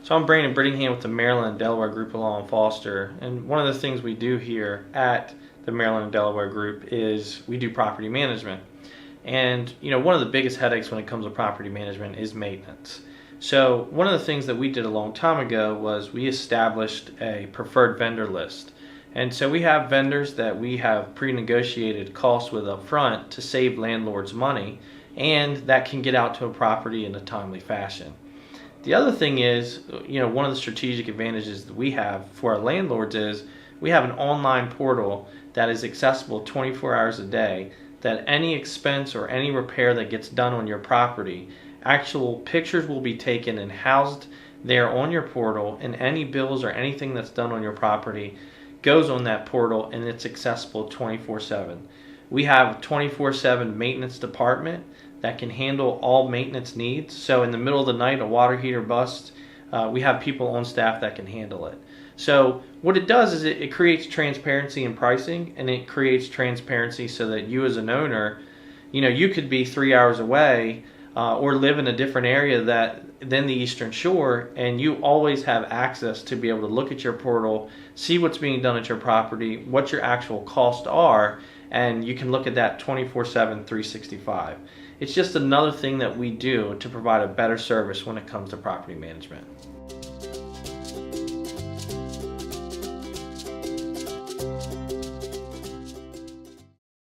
So I'm Brandon Brittingham with the Maryland and Delaware Group of Law and Foster, and one of the things we do here at the Maryland and Delaware Group is we do property management. And one of the biggest headaches when it comes to property management is maintenance. So one of the things that we did a long time ago was we established a preferred vendor list. And so we have vendors that we have pre-negotiated costs with up front to save landlords money, and that can get out to a property in a timely fashion. The other thing is, one of the strategic advantages that we have for our landlords is we have an online portal that is accessible 24 hours a day, that any expense or any repair that gets done on your property, actual pictures will be taken and housed there on your portal, and any bills or anything that's done on your property goes on that portal, and it's accessible 24/7. We have a 24/7 maintenance department that can handle all maintenance needs. So in the middle of the night, a water heater busts, we have people on staff that can handle it. So what it does is it creates transparency in pricing, and it creates transparency so that you as an owner, you could be 3 hours away or live in a different area than the Eastern Shore, and you always have access to be able to look at your portal, see what's being done at your property, what your actual costs are, and you can look at that 24/7, 365. It's just another thing that we do to provide a better service when it comes to property management.